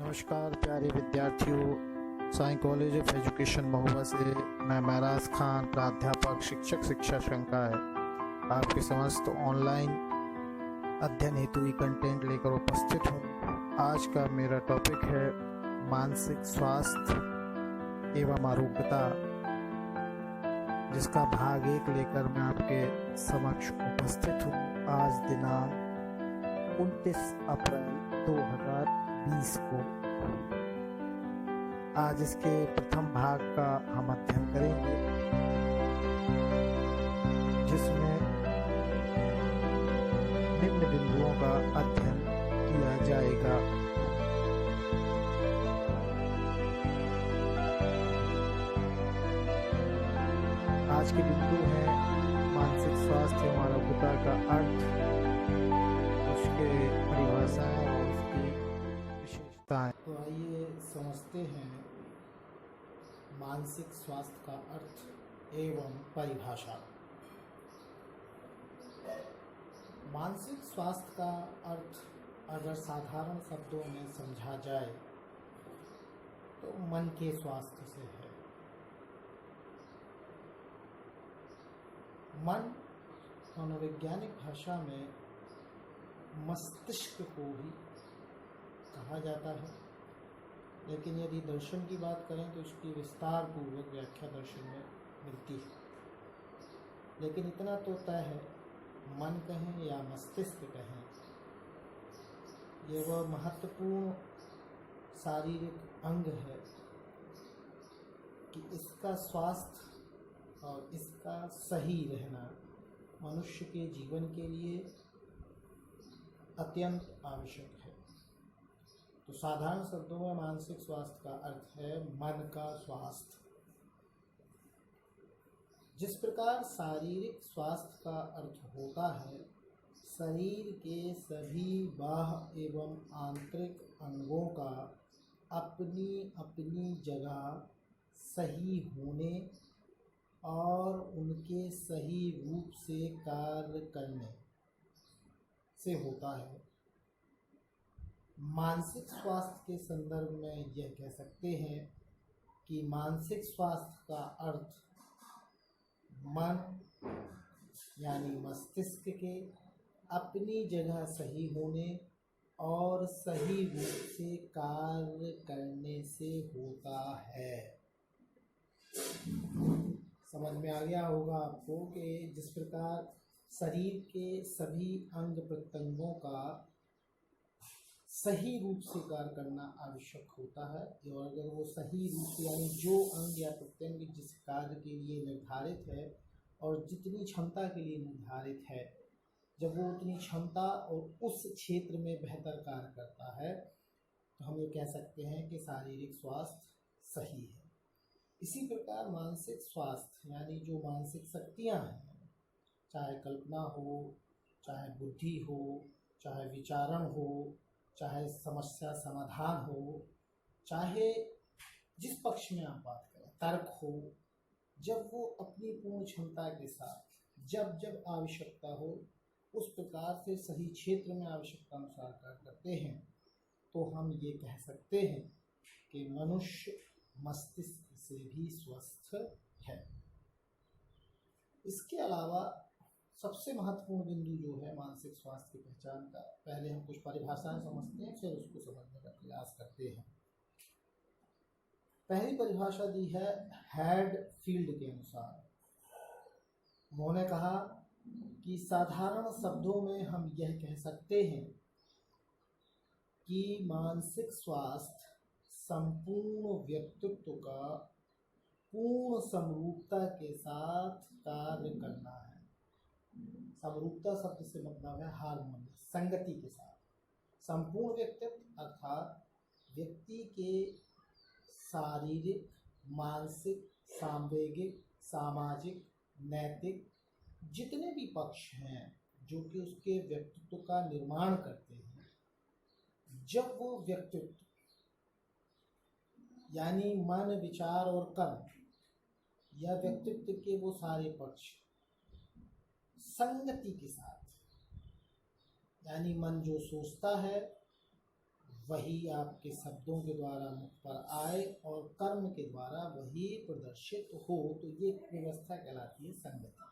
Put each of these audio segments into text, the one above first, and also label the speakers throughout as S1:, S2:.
S1: नमस्कार प्यारे विद्यार्थियों, साई कॉलेज ऑफ एजुकेशन महुआ से मैं महराज खान, प्राध्यापक शिक्षक शिक्षा संकाय आपके समस्त ऑनलाइन अध्ययन हेतु ही कंटेंट लेकर उपस्थित हूँ। आज का मेरा टॉपिक है मानसिक स्वास्थ्य एवं आरोग्यता, जिसका भाग 1 लेकर मैं आपके समक्ष उपस्थित हूँ। आज दिनांक 29 अप्रैल 2020 को। आज इसके प्रथम भाग का हम अध्ययन करेंगे, जिसमें निम्न बिंदुओं का अध्ययन किया जाएगा। आज के बिंदु हैं मानसिक स्वास्थ्य एवं आरोग्यता का अर्थ, उसके परिभाषाएं और उसकी विशेषताएं। तो आइए समझते हैं मानसिक स्वास्थ्य का अर्थ एवं परिभाषा। मानसिक स्वास्थ्य का अर्थ अगर साधारण शब्दों में समझा जाए तो मन के स्वास्थ्य से है। मन मनोवैज्ञानिक भाषा में मस्तिष्क को भी कहा जाता है, लेकिन यदि दर्शन की बात करें तो इसकी विस्तार पूर्वक व्याख्या दर्शन में मिलती है। लेकिन इतना तो तय है, मन कहें या मस्तिष्क कहें, यह वह महत्वपूर्ण शारीरिक अंग है कि इसका स्वास्थ्य और इसका सही रहना मनुष्य के जीवन के लिए अत्यंत आवश्यक है। तो साधारण शब्दों में मानसिक स्वास्थ्य का अर्थ है मन का स्वास्थ्य। जिस प्रकार शारीरिक स्वास्थ्य का अर्थ होता है शरीर के सभी बाह्य एवं आंतरिक अंगों का अपनी अपनी जगह सही होने और उनके सही रूप से कार्य करने से होता है, मानसिक स्वास्थ्य के संदर्भ में यह कह सकते हैं कि मानसिक स्वास्थ्य का अर्थ मन यानी मस्तिष्क के अपनी जगह सही होने और सही रूप से कार्य करने से होता है। समझ में आ गया होगा आपको कि जिस प्रकार शरीर के सभी अंग प्रत्यंगों का सही रूप से कार्य करना आवश्यक होता है, और अगर वो सही रूप से यानी जो अंग या प्रत्यंग जिस कार्य के लिए निर्धारित है और जितनी क्षमता के लिए निर्धारित है, जब वो उतनी क्षमता और उस क्षेत्र में बेहतर कार्य करता है तो हम ये कह सकते हैं कि शारीरिक स्वास्थ्य सही है। इसी प्रकार मानसिक स्वास्थ्य यानी जो मानसिक शक्तियाँ हैं, चाहे कल्पना हो, चाहे बुद्धि हो, चाहे विचारण हो, चाहे समस्या समाधान हो, चाहे जिस पक्ष में आप बात करें, तर्क हो, जब वो अपनी पूर्ण क्षमता के साथ जब जब आवश्यकता हो उस प्रकार से सही क्षेत्र में आवश्यकता अनुसार कार्य करते हैं, तो हम ये कह सकते हैं कि मनुष्य मस्तिष्क से भी स्वस्थ है। इसके अलावा सबसे महत्वपूर्ण बिंदु जो है मानसिक स्वास्थ्य की पहचान का, पहले हम कुछ परिभाषाएं समझते हैं, फिर उसको समझने का प्रयास करते हैं। पहली परिभाषा दी है हैडफील्ड के अनुसार। उन्होंने कहा कि साधारण शब्दों में हम यह कह सकते हैं कि मानसिक स्वास्थ्य संपूर्ण व्यक्तित्व का पूर्ण समरूपता के साथ कार्य करना है। समरूपता शब्द से मतलब है हार्मोनी, संगति के साथ। संपूर्ण व्यक्तित्व अर्थात व्यक्ति के शारीरिक, मानसिक, सांवेगिक, सामाजिक, नैतिक जितने भी पक्ष हैं जो कि उसके व्यक्तित्व का निर्माण करते हैं, जब वो व्यक्तित्व यानी मन, विचार और कर्म या व्यक्तित्व के वो सारे पक्ष संगति के साथ, यानी मन जो सोचता है वही आपके शब्दों के द्वारा मुख पर आए और कर्म के द्वारा वही प्रदर्शित हो, तो ये व्यवस्था कहलाती है संगति।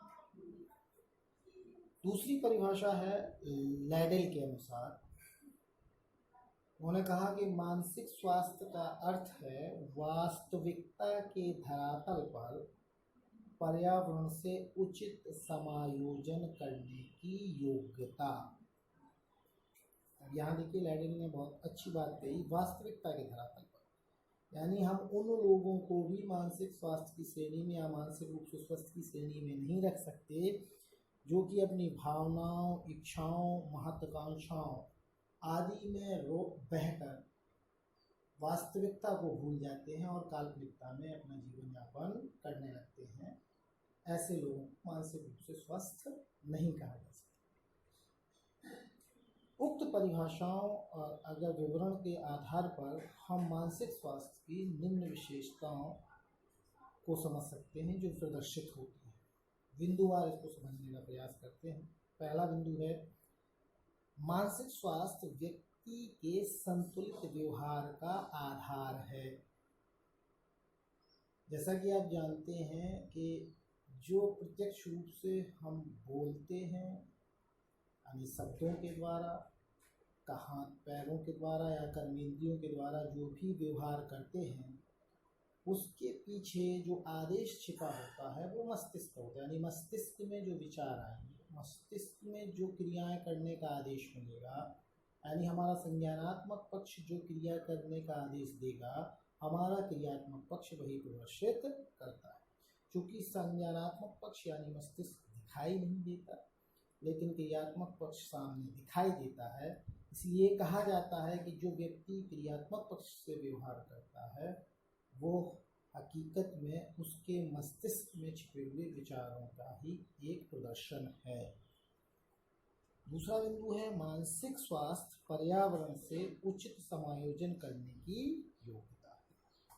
S1: दूसरी परिभाषा है लैडेल के अनुसार। उन्होंने कहा कि मानसिक स्वास्थ्य का अर्थ है वास्तविकता के धरातल पर पर्यावरण से उचित समायोजन करने की योग्यता। यहाँ देखिए लैडेल ने बहुत अच्छी बात कही, वास्तविकता के धरातल पर, यानी हम उन लोगों को भी मानसिक स्वास्थ्य की श्रेणी में या मानसिक रूप से स्वस्थ की श्रेणी में नहीं रख सकते जो कि अपनी भावनाओं, इच्छाओं, महत्वाकांक्षाओं आदि में बहकर वास्तविकता को भूल जाते हैं और काल्पनिकता में अपना जीवन यापन करने लगते हैं। ऐसे लोगों को मानसिक रूप से स्वस्थ नहीं कहा जा सकता। उक्त परिभाषाओं और अगर विवरण के आधार पर हम मानसिक स्वास्थ्य की निम्न विशेषताओं को समझ सकते हैं जो प्रदर्शित होती हैं। बिंदुवार इसको समझने का प्रयास करते हैं। पहला बिंदु है मानसिक स्वास्थ्य व्यक्ति के संतुलित व्यवहार का आधार है। जैसा कि आप जानते हैं कि जो प्रत्यक्ष रूप से हम बोलते हैं यानी शब्दों के द्वारा, हाथ पैरों के द्वारा या कर्मेंद्रियों के द्वारा जो भी व्यवहार करते हैं उसके पीछे जो आदेश छिपा होता है वो मस्तिष्क होता है। यानी मस्तिष्क में जो विचार आएंगे, मस्तिष्क में जो क्रियाएं करने का आदेश मिलेगा, यानी हमारा संज्ञानात्मक पक्ष जो क्रिया करने का आदेश देगा, हमारा क्रियात्मक पक्ष वही प्रदर्शित करता है। क्योंकि संज्ञानात्मक पक्ष यानी मस्तिष्क दिखाई नहीं देता लेकिन क्रियात्मक पक्ष सामने दिखाई देता है, इसलिए कहा जाता है कि जो व्यक्ति क्रियात्मक पक्ष से व्यवहार करता है वो हकीकत में उसके मस्तिष्क में छिपे हुए विचारों का ही एक प्रदर्शन है। दूसरा बिंदु है मानसिक स्वास्थ्य पर्यावरण से उचित समायोजन करने की योग्यता।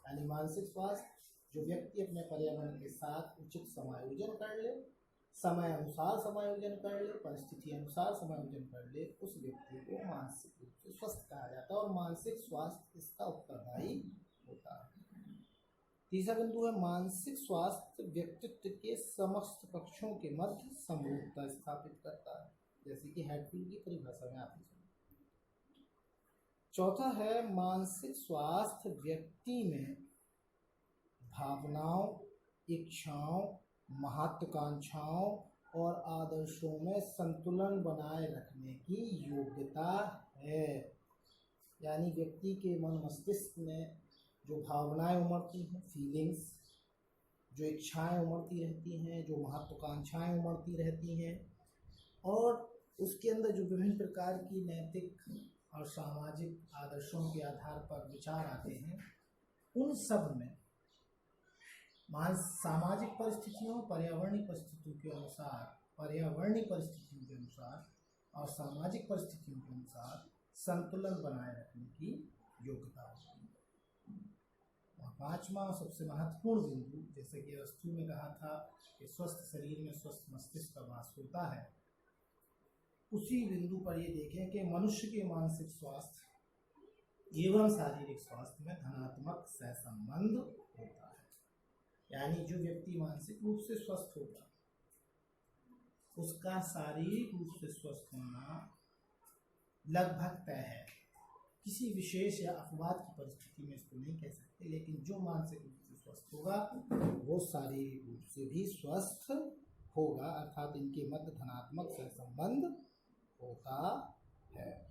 S1: यानी मानसिक स्वास्थ्य जो व्यक्ति अपने पर्यावरण के साथ उचित समायोजन कर ले, समय अनुसार समायोजन कर ले, परिस्थिति अनुसार समायोजन कर ले, उस व्यक्ति को मानसिक रूप से स्वस्थ कहा जाता है और मानसिक स्वास्थ्य इसका उत्तरदायी होता है। तीसरा बिंदु है मानसिक स्वास्थ्य व्यक्तित्व के समस्त पक्षों के मध्य समरूपता स्थापित करता है, जैसे कि हैटफील्ड की परिभाषा में आपने सुना। चौथा है मानसिक स्वास्थ्य व्यक्ति में भावनाओं, इच्छाओं, महत्वाकांक्षाओं और आदर्शों में संतुलन बनाए रखने की योग्यता है। यानी व्यक्ति के मन मस्तिष्क में जो भावनाएं उमड़ती हैं, फीलिंग्स, जो इच्छाएं उमड़ती रहती हैं, जो महत्वाकांक्षाएं उमड़ती रहती हैं और उसके अंदर जो विभिन्न प्रकार की नैतिक और सामाजिक आदर्शों के आधार पर विचार आते हैं, उन सब में सामाजिक परिस्थितियों, पर्यावरणीय परिस्थितियों के अनुसार और सामाजिक परिस्थितियों के अनुसार संतुलन बनाए रखने की योग्यता होती है। और पांचवा सबसे महत्वपूर्ण बिंदु, जैसे कि अरस्तू ने कहा था कि स्वस्थ शरीर में स्वस्थ मस्तिष्क का वास होता है, उसी बिंदु पर ये देखें कि मनुष्य के मानसिक स्वास्थ्य एवं शारीरिक स्वास्थ्य में धनात्मक सहसंबंध होता है। यानी जो व्यक्ति मानसिक रूप से स्वस्थ होगा उसका शारीरिक रूप से स्वस्थ होना लगभग तय है। किसी विशेष या अपवाद की परिस्थिति में इसको नहीं कह सकते, लेकिन जो मानसिक रूप से स्वस्थ होगा वो शारीरिक रूप से भी स्वस्थ होगा, अर्थात इनके मध्य धनात्मक सहसंबंध होता है।